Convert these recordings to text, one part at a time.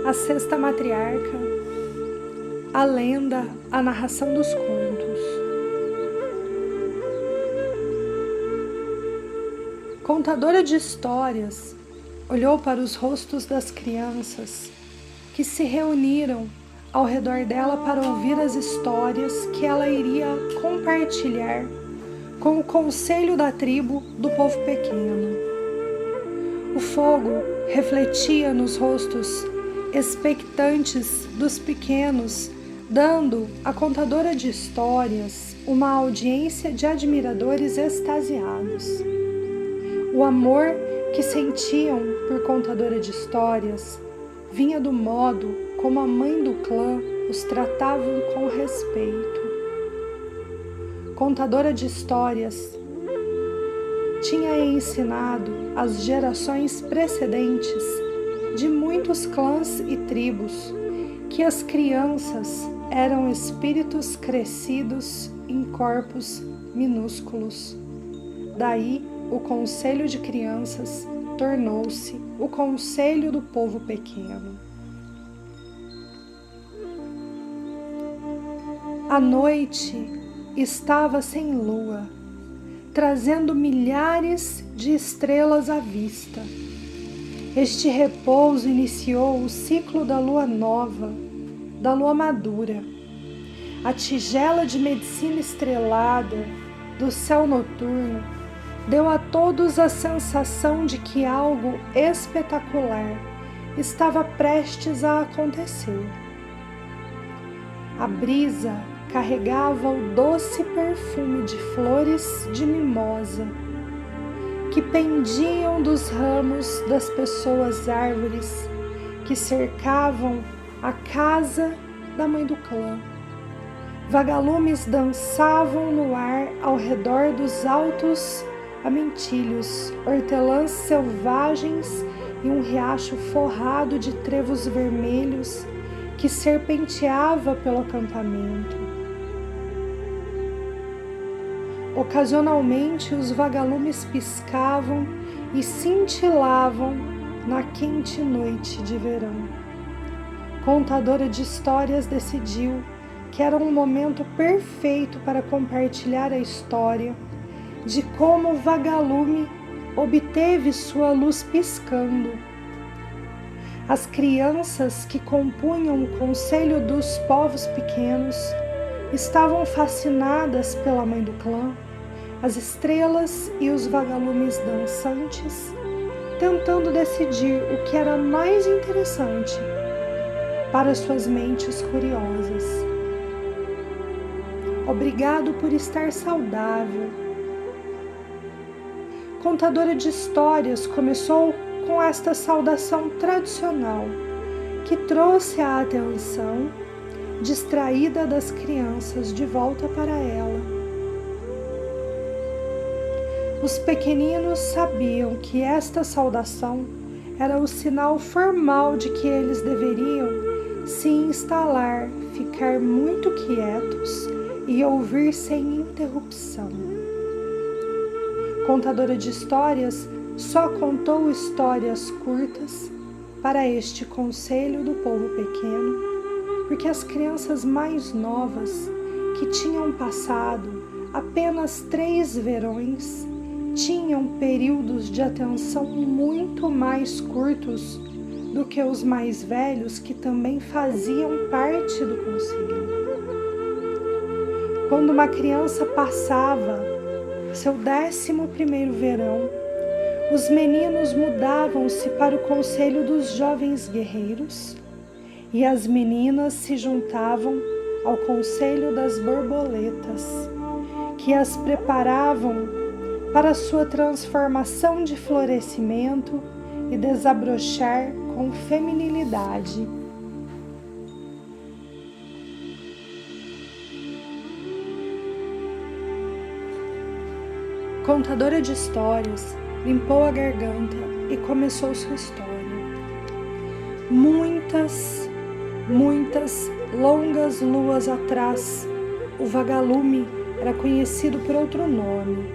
a sexta matriarca, a lenda, a narração dos contos. Contadora de histórias, olhou para os rostos das crianças que se reuniram ao redor dela para ouvir as histórias que ela iria compartilhar com o conselho da tribo do povo pequeno. O fogo refletia nos rostos expectantes dos pequenos, dando à contadora de histórias uma audiência de admiradores extasiados. O amor que sentiam por contadora de histórias vinha do modo como a mãe do clã os tratavam com respeito. Contadora de histórias tinha ensinado às gerações precedentes de muitos clãs e tribos que as crianças eram espíritos crescidos em corpos minúsculos. Daí, o Conselho de Crianças tornou-se o Conselho do Povo Pequeno. A noite estava sem lua, trazendo milhares de estrelas à vista. Este repouso iniciou o ciclo da lua nova, da lua madura. A tigela de medicina estrelada do céu noturno deu a todos a sensação de que algo espetacular estava prestes a acontecer. A brisa carregava o doce perfume de flores de mimosa que pendiam dos ramos das pessoas árvores que cercavam a casa da mãe do clã. Vagalumes dançavam no ar ao redor dos altos amentilhos, hortelãs selvagens e um riacho forrado de trevos vermelhos que serpenteava pelo acampamento. Ocasionalmente os vagalumes piscavam e cintilavam na quente noite de verão. Contadora de histórias decidiu que era um momento perfeito para compartilhar a história de como o vagalume obteve sua luz piscando. As crianças que compunham o Conselho dos Povos Pequenos estavam fascinadas pela mãe do clã, as estrelas e os vagalumes dançantes, tentando decidir o que era mais interessante para suas mentes curiosas. Obrigado por estar saudável. Contadora de histórias começou com esta saudação tradicional, que trouxe a atenção distraída das crianças de volta para ela. Os pequeninos sabiam que esta saudação era o sinal formal de que eles deveriam se instalar, ficar muito quietos e ouvir sem interrupção. Contadora de histórias só contou histórias curtas para este conselho do povo pequeno, porque as crianças mais novas, que tinham passado apenas 3 verões, tinham períodos de atenção muito mais curtos do que os mais velhos, que também faziam parte do conselho. Quando uma criança passava seu 11º verão, os meninos mudavam-se para o Conselho dos Jovens Guerreiros e as meninas se juntavam ao Conselho das Borboletas, que as preparavam para sua transformação de florescimento e desabrochar com feminilidade. Contadora de histórias limpou a garganta e começou sua história. Muitas longas luas atrás, o vagalume era conhecido por outro nome.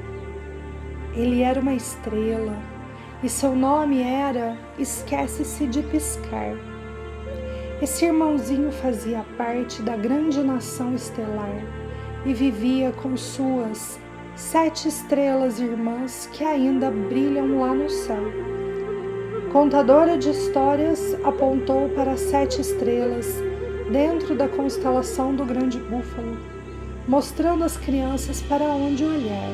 Ele era uma estrela e seu nome era Esquece-se de Piscar. Esse irmãozinho fazia parte da grande nação estelar e vivia com suas 7 estrelas irmãs que ainda brilham lá no céu. Contadora de histórias apontou para as 7 estrelas dentro da constelação do Grande Búfalo, mostrando às crianças para onde olhar.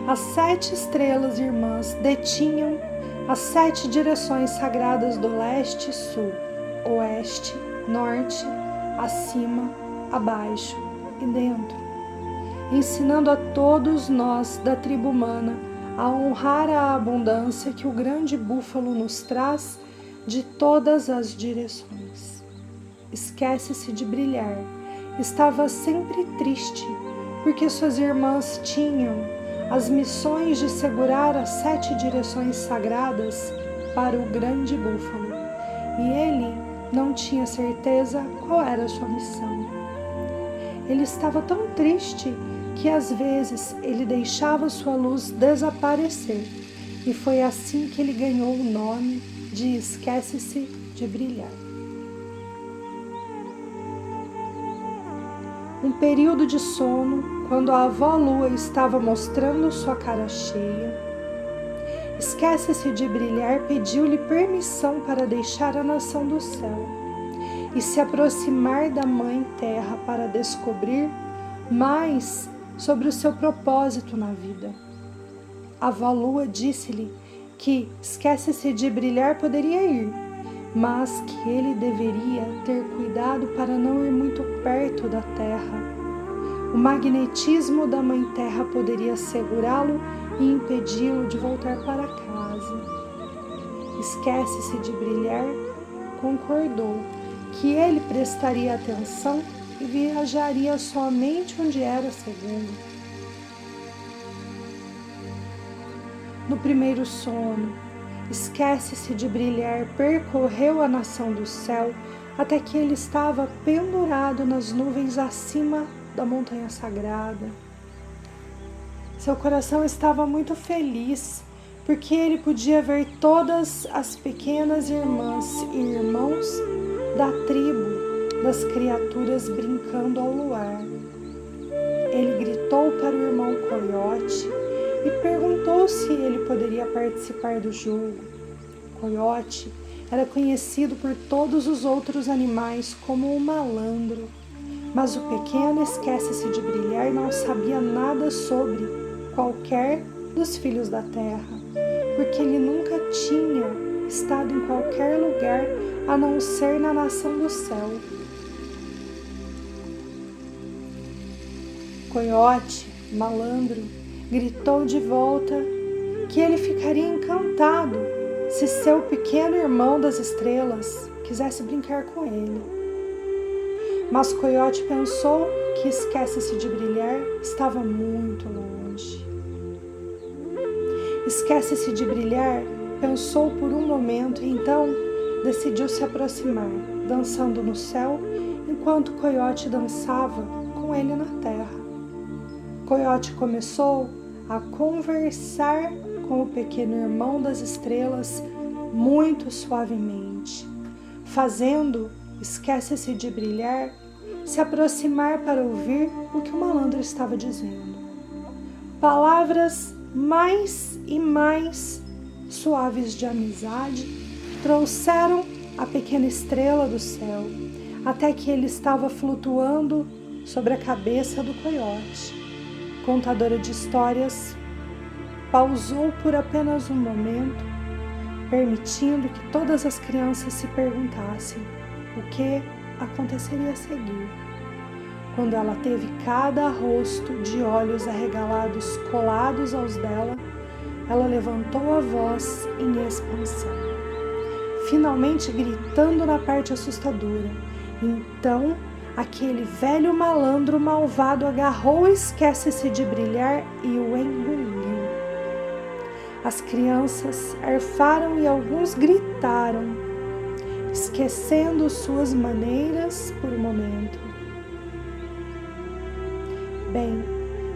As 7 estrelas irmãs detinham as 7 direções sagradas do leste e sul, oeste, norte, acima, abaixo e dentro, ensinando a todos nós da tribo humana a honrar a abundância que o grande búfalo nos traz de todas as direções. Esquece-se de brilhar. Estava sempre triste, porque suas irmãs tinham as missões de segurar as 7 direções sagradas para o grande búfalo, e ele não tinha certeza qual era a sua missão. Ele estava tão triste que às vezes ele deixava sua luz desaparecer, e foi assim que ele ganhou o nome de Esquece-se de Brilhar. Um período de sono, quando a avó Lua estava mostrando sua cara cheia, Esquece-se de Brilhar pediu-lhe permissão para deixar a nação do céu e se aproximar da Mãe Terra para descobrir mais sobre o seu propósito na vida. A avó Lua disse-lhe que Esquece-se de Brilhar poderia ir, mas que ele deveria ter cuidado para não ir muito perto da Terra. O magnetismo da Mãe Terra poderia segurá-lo e impedi-lo de voltar para casa. Esquece-se de Brilhar concordou que ele prestaria atenção e viajaria somente onde era seguro. No primeiro sono, Esquece-se de Brilhar percorreu a nação do céu até que ele estava pendurado nas nuvens acima da montanha sagrada. Seu coração estava muito feliz, porque ele podia ver todas as pequenas irmãs e irmãos da tribo das criaturas brincando ao luar. Ele gritou para o irmão Coiote e perguntou se ele poderia participar do jogo. Coiote era conhecido por todos os outros animais como o malandro, mas o pequeno Esquece-se de Brilhar não sabia nada sobre qualquer dos filhos da terra, porque ele nunca tinha estado em qualquer lugar a não ser na nação do céu. Coiote, malandro, gritou de volta que ele ficaria encantado se seu pequeno irmão das estrelas quisesse brincar com ele. Mas Coiote pensou que Esquece-se de Brilhar estava muito longe. Esquece-se de Brilhar pensou por um momento e então decidiu se aproximar, dançando no céu, enquanto Coiote dançava com ele na terra. Coiote começou a conversar com o pequeno irmão das estrelas muito suavemente, fazendo Esquece-se de Brilhar se aproximar para ouvir o que o malandro estava dizendo. Palavras mais e mais suaves de amizade trouxeram a pequena estrela do céu, até que ele estava flutuando sobre a cabeça do Coiote. Contadora de histórias pausou por apenas um momento, permitindo que todas as crianças se perguntassem o que aconteceria a seguir. Quando ela teve cada rosto de olhos arregalados colados aos dela, ela levantou a voz em expansão, finalmente gritando na parte assustadora. Então, aquele velho malandro malvado agarrou Esquece-se de Brilhar e o engoliu. As crianças arfaram e alguns gritaram, esquecendo suas maneiras por um momento. Bem,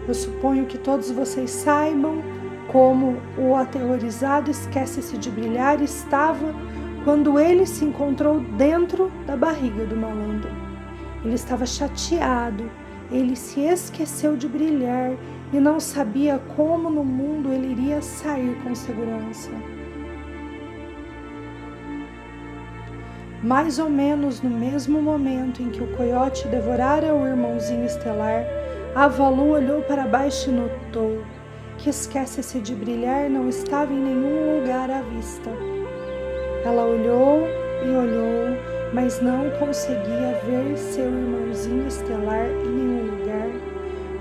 eu suponho que todos vocês saibam como o aterrorizado Esquece-se de Brilhar estava quando ele se encontrou dentro da barriga do malandro. Ele estava chateado, ele se esqueceu de brilhar e não sabia como no mundo ele iria sair com segurança. Mais ou menos no mesmo momento em que o coiote devorara o irmãozinho estelar, a Avalu olhou para baixo e notou que Esquece-se de Brilhar não estava em nenhum lugar à vista. Ela olhou e olhou, mas não conseguia ver seu irmãozinho estelar em nenhum lugar,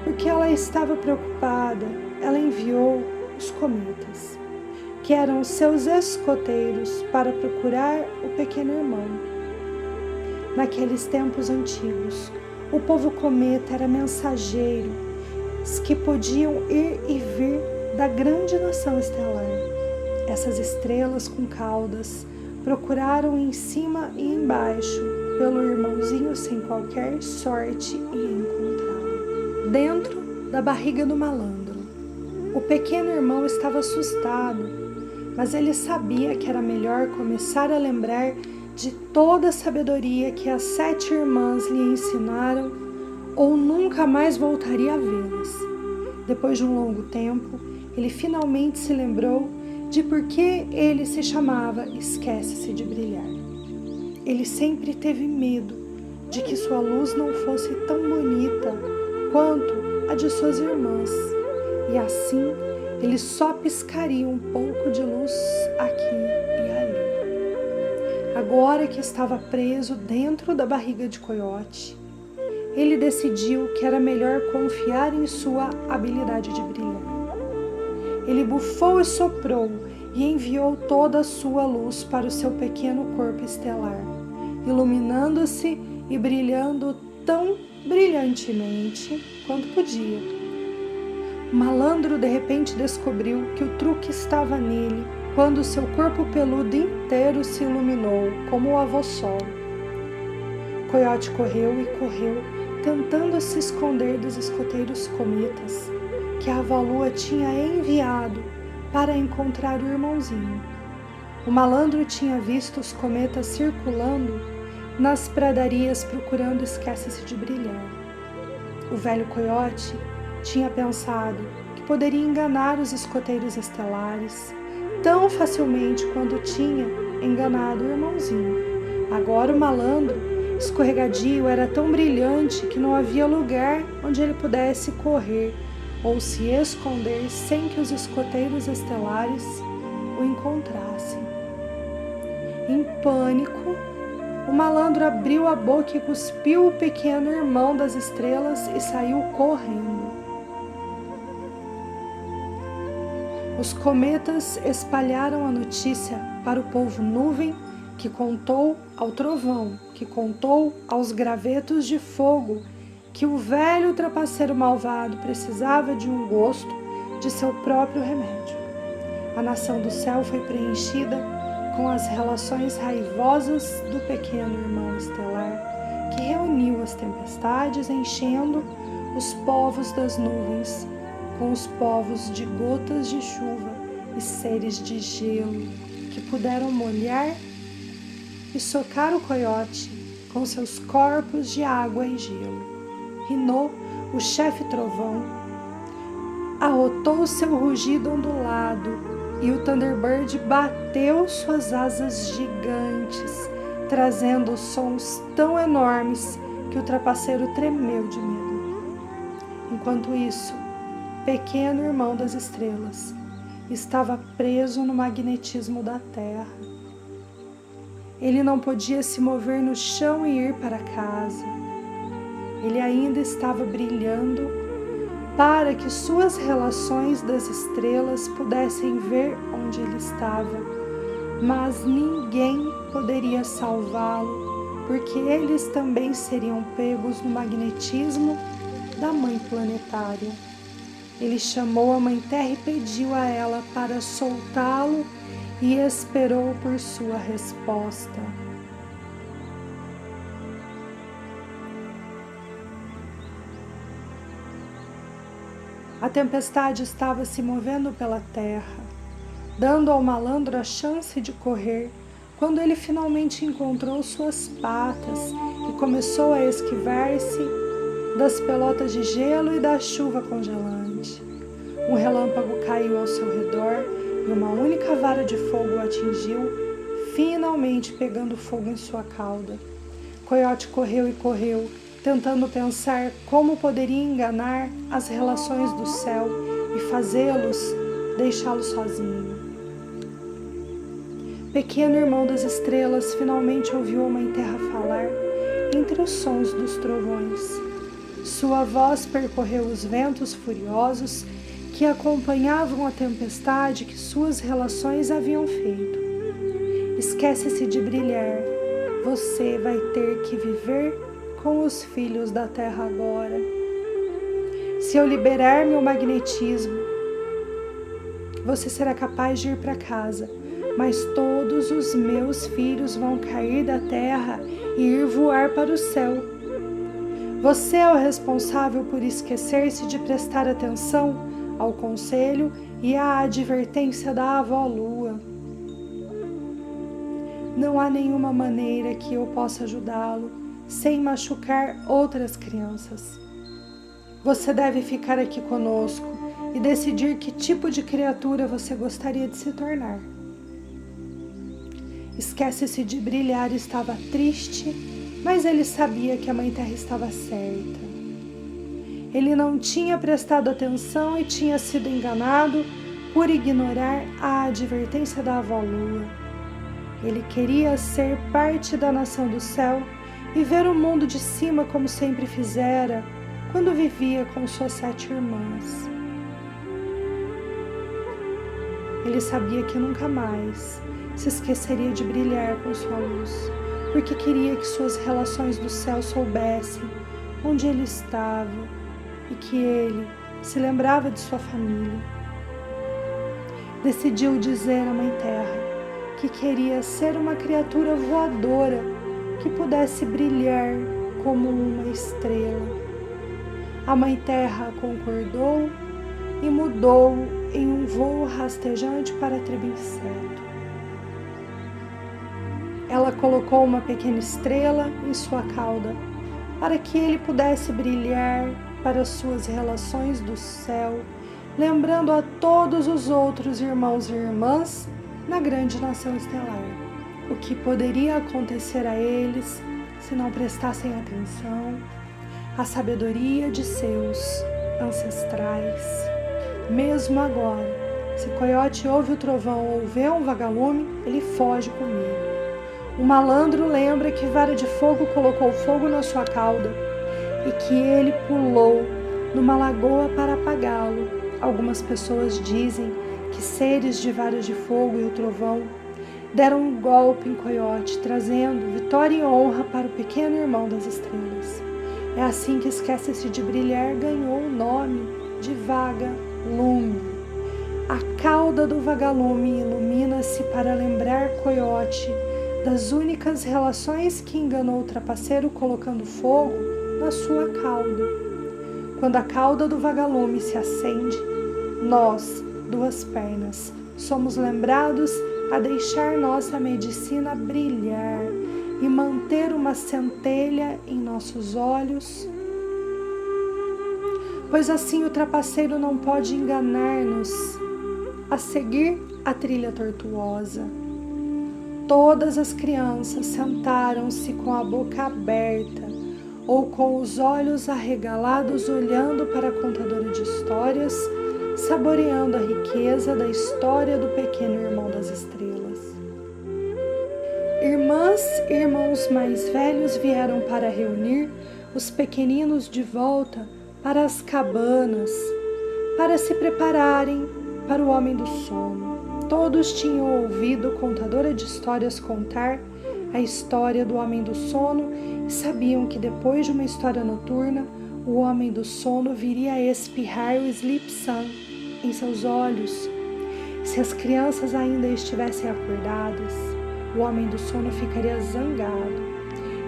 porque ela estava preocupada. Ela enviou os cometas, que eram seus escoteiros, para procurar o pequeno irmão. Naqueles tempos antigos, o povo cometa era mensageiro que podiam ir e vir da grande nação estelar. Essas estrelas com caudas procuraram em cima e embaixo pelo irmãozinho sem qualquer sorte em encontrá-lo. Dentro da barriga do malandro, o pequeno irmão estava assustado, mas ele sabia que era melhor começar a lembrar de toda a sabedoria que as 7 irmãs lhe ensinaram, ou nunca mais voltaria a vê-las. Depois de um longo tempo, ele finalmente se lembrou de por que ele se chamava Esquece-se de Brilhar. Ele sempre teve medo de que sua luz não fosse tão bonita quanto a de suas irmãs, e assim ele só piscaria um pouco de luz aqui e ali. Agora que estava preso dentro da barriga de coiote, ele decidiu que era melhor confiar em sua habilidade de brilhar. Ele bufou e soprou e enviou toda a sua luz para o seu pequeno corpo estelar, iluminando-se e brilhando tão brilhantemente quanto podia. O malandro de repente descobriu que o truque estava nele quando seu corpo peludo inteiro se iluminou como o avô sol. O coiote correu e correu, tentando se esconder dos escoteiros cometas que a Avalua tinha enviado para encontrar o irmãozinho. O malandro tinha visto os cometas circulando nas pradarias procurando Esquece-se de Brilhar. O velho coiote tinha pensado que poderia enganar os escoteiros estelares tão facilmente quanto tinha enganado o irmãozinho. Agora o malandro escorregadio era tão brilhante que não havia lugar onde ele pudesse correr ou se esconder sem que os escoteiros estelares o encontrassem. Em pânico, o malandro abriu a boca e cuspiu o pequeno irmão das estrelas e saiu correndo. Os cometas espalharam a notícia para o povo nuvem, que contou ao trovão, que contou aos gravetos de fogo, que o velho trapaceiro malvado precisava de um gosto de seu próprio remédio. A nação do céu foi preenchida com as relações raivosas do pequeno irmão estelar, que reuniu as tempestades, enchendo os povos das nuvens com os povos de gotas de chuva e seres de gelo, que puderam molhar e socar o coiote com seus corpos de água e gelo. Rinô, o chefe trovão, arrotou seu rugido ondulado e o Thunderbird bateu suas asas gigantes, trazendo sons tão enormes que o trapaceiro tremeu de medo. Enquanto isso, o pequeno irmão das estrelas estava preso no magnetismo da terra. Ele não podia se mover no chão e ir para casa. Ele ainda estava brilhando para que suas relações das estrelas pudessem ver onde ele estava, mas ninguém poderia salvá-lo, porque eles também seriam pegos no magnetismo da Mãe Planetária. Ele chamou a Mãe Terra e pediu a ela para soltá-lo e esperou por sua resposta. A tempestade estava se movendo pela terra, dando ao malandro a chance de correr Quando ele finalmente encontrou suas patas e começou a esquivar-se das pelotas de gelo e da chuva congelante, um relâmpago caiu ao seu redor e uma única vara de fogo o atingiu, finalmente pegando fogo em sua cauda. Coiote correu e correu, tentando pensar como poderia enganar as relações do céu e deixá-los sozinho. Pequeno irmão das estrelas finalmente ouviu a Mãe Terra falar entre os sons dos trovões. Sua voz percorreu os ventos furiosos que acompanhavam a tempestade que suas relações haviam feito. Esquece-se de brilhar. Você vai ter que viver com os filhos da terra agora. Se eu liberar meu magnetismo, você será capaz de ir para casa, mas todos os meus filhos vão cair da terra e ir voar para o céu. Você é o responsável por esquecer-se de prestar atenção ao conselho e à advertência da avó Lua. Não há nenhuma maneira que eu possa ajudá-lo sem machucar outras crianças. Você deve ficar aqui conosco e decidir que tipo de criatura você gostaria de se tornar. Esquece-se de brilhar estava triste, mas ele sabia que a Mãe Terra estava certa. Ele não tinha prestado atenção e tinha sido enganado por ignorar a advertência da avó Lua. Ele queria ser parte da nação do céu e ver o mundo de cima como sempre fizera quando vivia com suas 7 irmãs. Ele sabia que nunca mais se esqueceria de brilhar com sua luz, porque queria que suas relações do céu soubessem onde ele estava e que ele se lembrava de sua família. Decidiu dizer à Mãe Terra que queria ser uma criatura voadora que pudesse brilhar como uma estrela. A Mãe Terra concordou e mudou em um voo rastejante para a tribo inseto. Ela colocou uma pequena estrela em sua cauda para que ele pudesse brilhar para suas relações do céu, lembrando a todos os outros irmãos e irmãs na grande nação estelar o que poderia acontecer a eles se não prestassem atenção à sabedoria de seus ancestrais. Mesmo agora, se Coiote ouve o trovão ou vê um vagalume, ele foge com medo. O malandro lembra que Vara de Fogo colocou fogo na sua cauda e que ele pulou numa lagoa para apagá-lo. Algumas pessoas dizem que seres de Vara de Fogo e o trovão deram um golpe em Coiote, trazendo vitória e honra para o pequeno irmão das estrelas. É assim que Esquece-se de Brilhar ganhou o nome de Vagalume. A cauda do vagalume ilumina-se para lembrar Coiote das únicas relações que enganou o trapaceiro colocando fogo na sua cauda. Quando a cauda do vagalume se acende, nós, 2 pernas, somos lembrados a deixar nossa medicina brilhar e manter uma centelha em nossos olhos, pois assim o trapaceiro não pode enganar-nos a seguir a trilha tortuosa. Todas as crianças sentaram-se com a boca aberta ou com os olhos arregalados olhando para a contadora de histórias, saboreando a riqueza da história do pequeno irmão das estrelas. Irmãs e irmãos mais velhos vieram para reunir os pequeninos de volta para as cabanas, para se prepararem para o homem do sono. Todos tinham ouvido a contadora de histórias contar a história do homem do sono e sabiam que depois de uma história noturna, o homem do sono viria a espirrar o Sleep Sun em seus olhos. Se as crianças ainda estivessem acordadas, o homem do sono ficaria zangado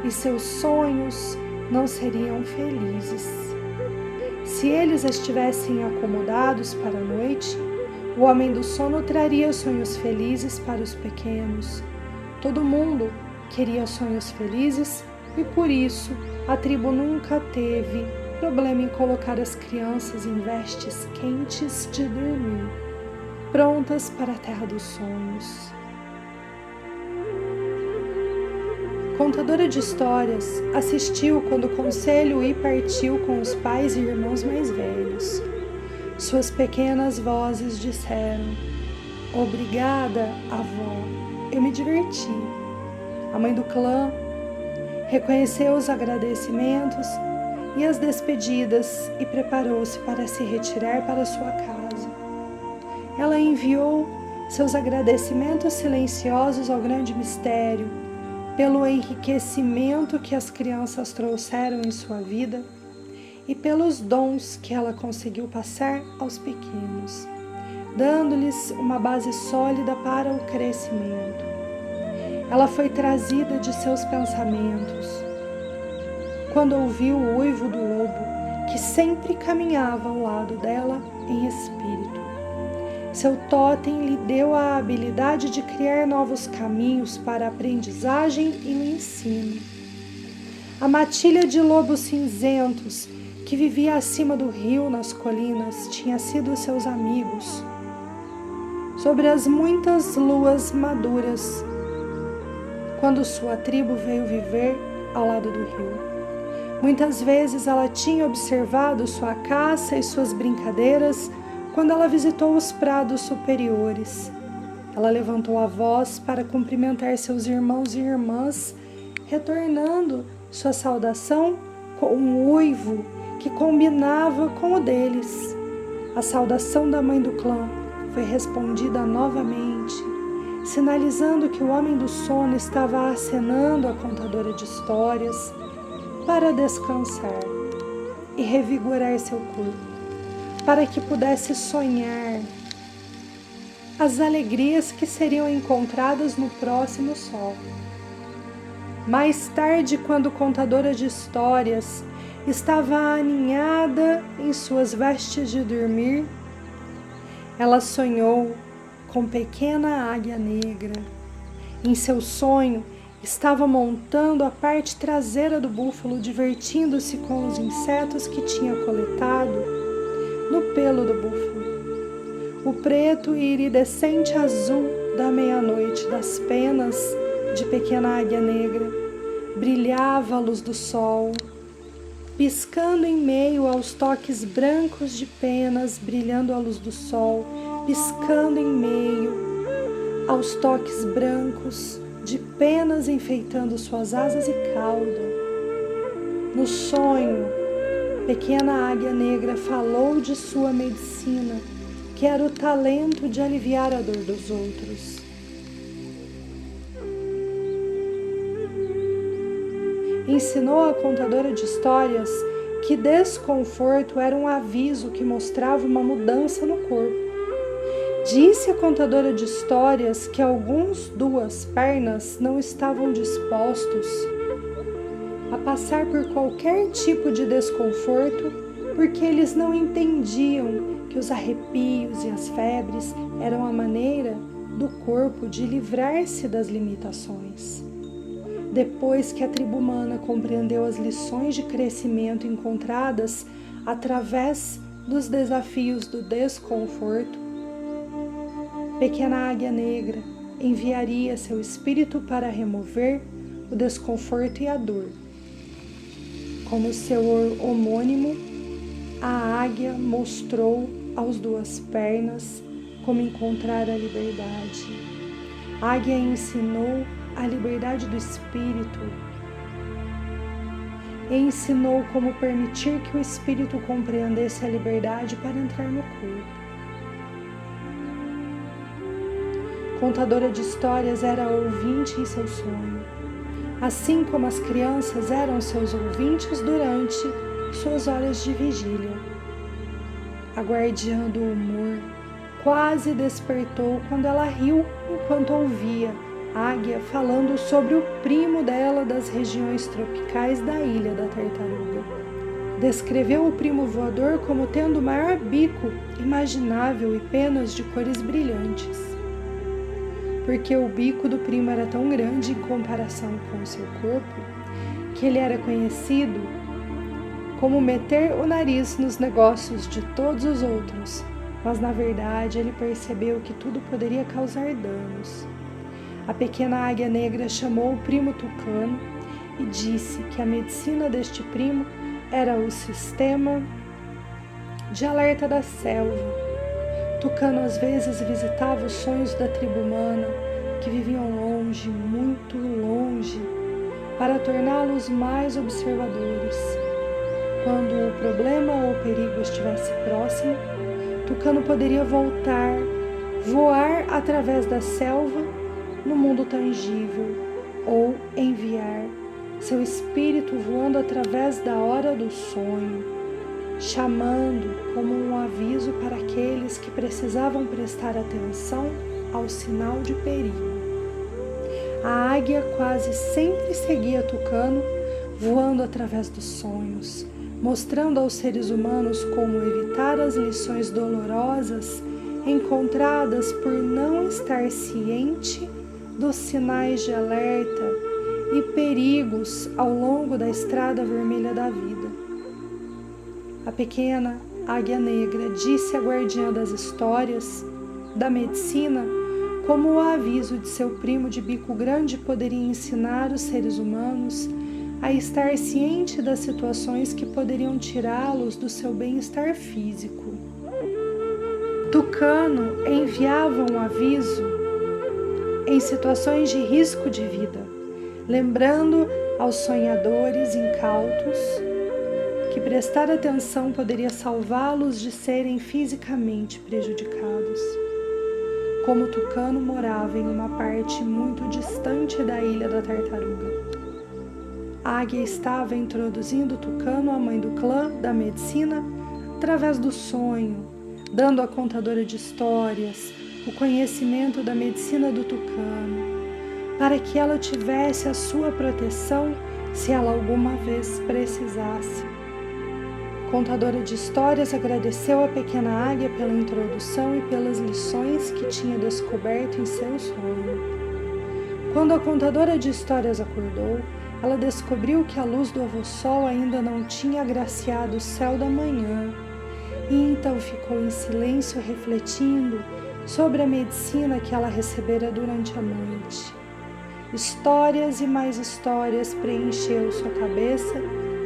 e seus sonhos não seriam felizes. Se eles estivessem acomodados para a noite, o homem do sono traria sonhos felizes para os pequenos. Todo mundo queria sonhos felizes e por isso a tribo nunca teve problema em colocar as crianças em vestes quentes de dormir, prontas para a terra dos sonhos. Contadora de histórias assistiu quando o conselho I partiu com os pais e irmãos mais velhos. Suas pequenas vozes disseram: "Obrigada, avó, eu me diverti." A mãe do clã reconheceu os agradecimentos e as despedidas e preparou-se para se retirar para sua casa. Ela enviou seus agradecimentos silenciosos ao grande mistério, pelo enriquecimento que as crianças trouxeram em sua vida e pelos dons que ela conseguiu passar aos pequenos, dando-lhes uma base sólida para o crescimento. Ela foi trazida de seus pensamentos quando ouviu o uivo do lobo, que sempre caminhava ao lado dela em espírito. Seu totem lhe deu a habilidade de criar novos caminhos para a aprendizagem e o ensino. A matilha de lobos cinzentos, que vivia acima do rio nas colinas, tinha sido seus amigos. Sobre as muitas luas maduras, quando sua tribo veio viver ao lado do rio. Muitas vezes ela tinha observado sua caça e suas brincadeiras quando ela visitou os prados superiores. Ela levantou a voz para cumprimentar seus irmãos e irmãs, retornando sua saudação com um uivo que combinava com o deles. A saudação da mãe do clã foi respondida novamente, sinalizando que o homem do sono estava acenando à contadora de histórias para descansar e revigorar seu corpo, para que pudesse sonhar as alegrias que seriam encontradas no próximo sol. Mais tarde, quando contadora de histórias estava aninhada em suas vestes de dormir, ela sonhou com pequena águia negra. Em seu sonho, estava montando a parte traseira do búfalo, divertindo-se com os insetos que tinha coletado no pelo do búfalo. O preto e iridescente azul da meia-noite das penas de pequena águia negra brilhava à luz do sol, piscando em meio aos toques brancos de penas, brilhando à luz do sol, piscando em meio aos toques brancos de penas enfeitando suas asas e cauda. No sonho, pequena águia negra falou de sua medicina, que era o talento de aliviar a dor dos outros. Ensinou à contadora de histórias que desconforto era um aviso que mostrava uma mudança no corpo. Disse à contadora de histórias que alguns duas pernas não estavam dispostos a passar por qualquer tipo de desconforto, porque eles não entendiam que os arrepios e as febres eram a maneira do corpo de livrar-se das limitações. Depois que a tribo humana compreendeu as lições de crescimento encontradas através dos desafios do desconforto, pequena águia negra enviaria seu espírito para remover o desconforto e a dor. Como seu homônimo, a águia mostrou às duas pernas como encontrar a liberdade. A águia ensinou a liberdade do espírito e ensinou como permitir que o espírito compreendesse a liberdade para entrar no corpo. Contadora de histórias era ouvinte em seu sonho, assim como as crianças eram seus ouvintes durante suas horas de vigília. A guardiã do humor quase despertou quando ela riu enquanto ouvia a águia falando sobre o primo dela das regiões tropicais da Ilha da Tartaruga. Descreveu o primo voador como tendo o maior bico imaginável e penas de cores brilhantes. porque o bico do primo era tão grande em comparação com o seu corpo, que ele era conhecido como meter o nariz nos negócios de todos os outros, mas na verdade ele percebeu que tudo poderia causar danos. A pequena águia negra chamou o primo Tucano e disse que a medicina deste primo era o sistema de alerta da selva. Tucano às vezes visitava os sonhos da tribo humana, que viviam longe, muito longe, para torná-los mais observadores. Quando o problema ou o perigo estivesse próximo, Tucano poderia voar através da selva no mundo tangível, ou enviar seu espírito voando através da hora do sonho, chamando como um aviso para aqueles que precisavam prestar atenção ao sinal de perigo. A águia quase sempre seguia Tucano, voando através dos sonhos, mostrando aos seres humanos como evitar as lições dolorosas encontradas por não estar ciente dos sinais de alerta e perigos ao longo da estrada vermelha da vida. A pequena águia negra disse à guardiã das histórias, da medicina, como o aviso de seu primo de bico grande poderia ensinar os seres humanos a estar ciente das situações que poderiam tirá-los do seu bem-estar físico. Tucano enviava um aviso em situações de risco de vida, lembrando aos sonhadores incautos que prestar atenção poderia salvá-los de serem fisicamente prejudicados. Como Tucano morava em uma parte muito distante da Ilha da Tartaruga, a águia estava introduzindo Tucano à mãe do clã da medicina através do sonho, dando à contadora de histórias o conhecimento da medicina do Tucano, para que ela tivesse a sua proteção se ela alguma vez precisasse. A contadora de histórias agradeceu à pequena águia pela introdução e pelas lições que tinha descoberto em seu sonho. Quando a contadora de histórias acordou, ela descobriu que a luz do avô-sol ainda não tinha agraciado o céu da manhã, e então ficou em silêncio refletindo sobre a medicina que ela recebera durante a noite. Histórias e mais histórias preencheu sua cabeça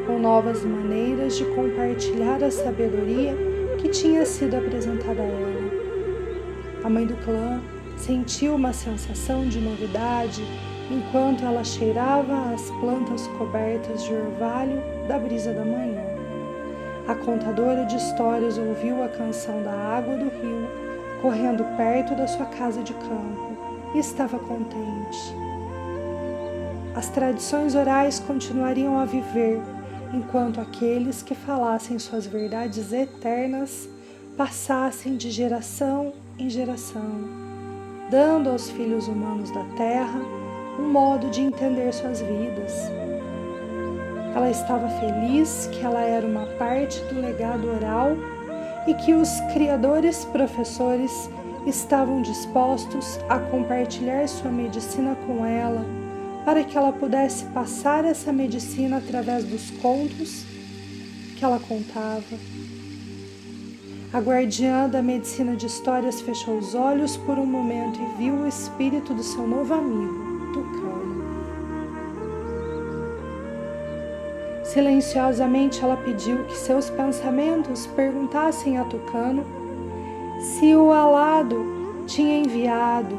com novas maneiras de compartilhar a sabedoria que tinha sido apresentada a ela. A mãe do clã sentiu uma sensação de novidade enquanto ela cheirava as plantas cobertas de orvalho da brisa da manhã. A contadora de histórias ouviu a canção da água do rio correndo perto da sua casa de campo e estava contente. As tradições orais continuariam a viver enquanto aqueles que falassem suas verdades eternas passassem de geração em geração, dando aos filhos humanos da terra um modo de entender suas vidas. Ela estava feliz que ela era uma parte do legado oral e que os criadores professores estavam dispostos a compartilhar sua medicina com ela, para que ela pudesse passar essa medicina através dos contos que ela contava. A guardiã da medicina de histórias fechou os olhos por um momento e viu o espírito do seu novo amigo, Tucano. Silenciosamente ela pediu que seus pensamentos perguntassem a Tucano se o alado tinha enviado.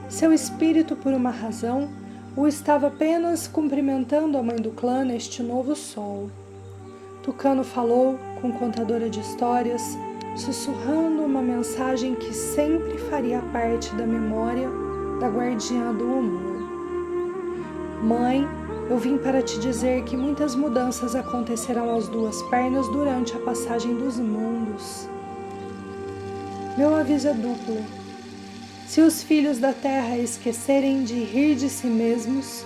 Seu espírito, por uma razão, o estava apenas cumprimentando a mãe do clã neste novo sol. Tucano falou com a contadora de histórias, sussurrando uma mensagem que sempre faria parte da memória da guardiã do humor. Mãe, eu vim para te dizer que muitas mudanças acontecerão às duas pernas durante a passagem dos mundos. Meu aviso é duplo. Se os filhos da terra esquecerem de rir de si mesmos,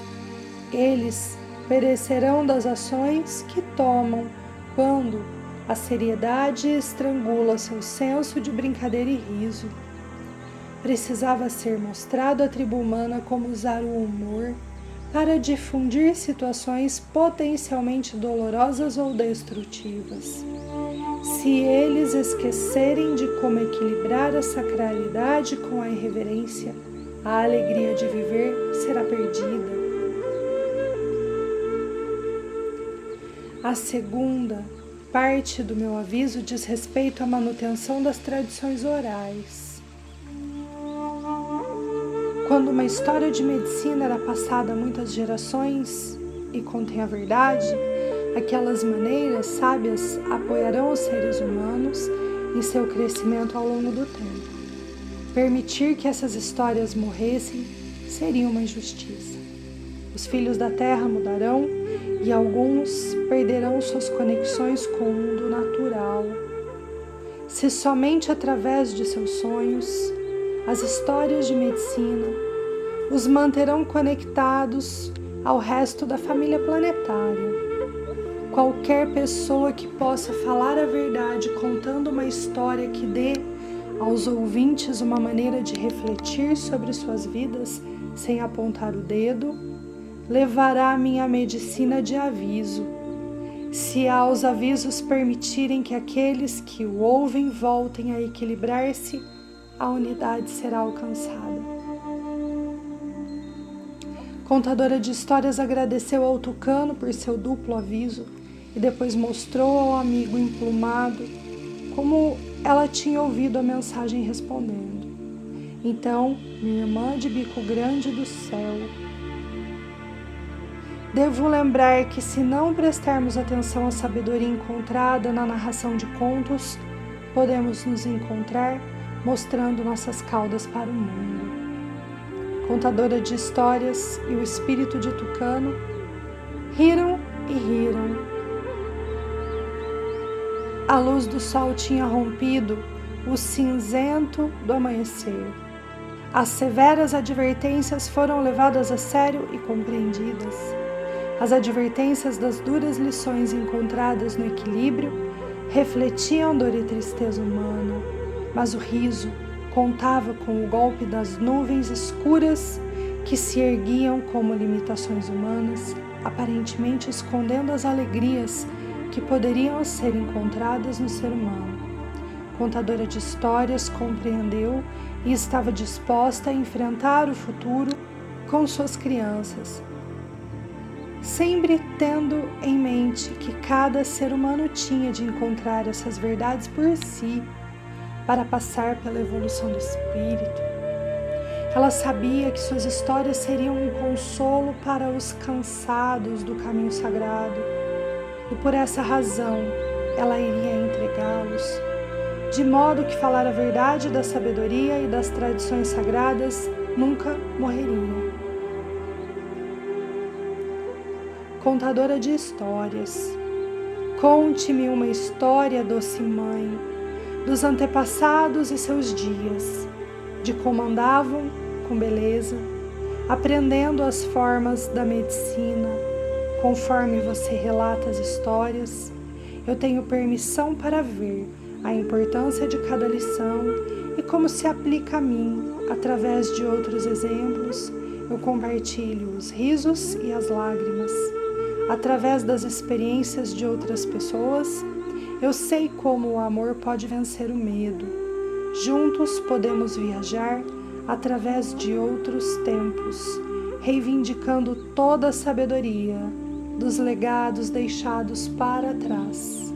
eles perecerão das ações que tomam quando a seriedade estrangula seu senso de brincadeira e riso. precisava ser mostrado à tribo humana como usar o humor para difundir situações potencialmente dolorosas ou destrutivas. Se eles esquecerem de como equilibrar a sacralidade com a irreverência, a alegria de viver será perdida. A segunda parte do meu aviso diz respeito à manutenção das tradições orais. Quando uma história de medicina era passada a muitas gerações e contém a verdade, aquelas maneiras sábias apoiarão os seres humanos em seu crescimento ao longo do tempo. Permitir que essas histórias morressem seria uma injustiça. Os filhos da terra mudarão e alguns perderão suas conexões com o mundo natural. Se somente através de seus sonhos, as histórias de medicina os manterão conectados ao resto da família planetária. Qualquer pessoa que possa falar a verdade contando uma história que dê aos ouvintes uma maneira de refletir sobre suas vidas sem apontar o dedo, levará a minha medicina de aviso. Se aos avisos permitirem que aqueles que o ouvem voltem a equilibrar-se, a unidade será alcançada. Contadora de histórias agradeceu ao tucano por seu duplo aviso e depois mostrou ao amigo emplumado como ela tinha ouvido a mensagem respondendo. Então, minha irmã de bico grande do céu, devo lembrar que se não prestarmos atenção à sabedoria encontrada na narração de contos, podemos nos encontrar mostrando nossas caudas para o mundo. Contadora de histórias e o espírito de tucano riram e riram. A luz do sol tinha rompido o cinzento do amanhecer. As severas advertências foram levadas a sério e compreendidas. As advertências das duras lições encontradas no equilíbrio refletiam dor e tristeza humana, mas o riso contava com o golpe das nuvens escuras que se erguiam como limitações humanas, aparentemente escondendo as alegrias que poderiam ser encontradas no ser humano. Contadora de histórias compreendeu e estava disposta a enfrentar o futuro com suas crianças, sempre tendo em mente que cada ser humano tinha de encontrar essas verdades por si, para passar pela evolução do espírito. Ela sabia que suas histórias seriam um consolo para os cansados do caminho sagrado, e por essa razão ela iria entregá-los, de modo que falar a verdade da sabedoria e das tradições sagradas nunca morreria. Contadora de histórias, conte-me uma história, doce mãe, dos antepassados e seus dias, de como andavam com beleza, aprendendo as formas da medicina. Conforme você relata as histórias, eu tenho permissão para ver a importância de cada lição e como se aplica a mim. Através de outros exemplos, eu compartilho os risos e as lágrimas. Através das experiências de outras pessoas, eu sei como o amor pode vencer o medo. Juntos podemos viajar através de outros tempos, reivindicando toda a sabedoria dos legados deixados para trás.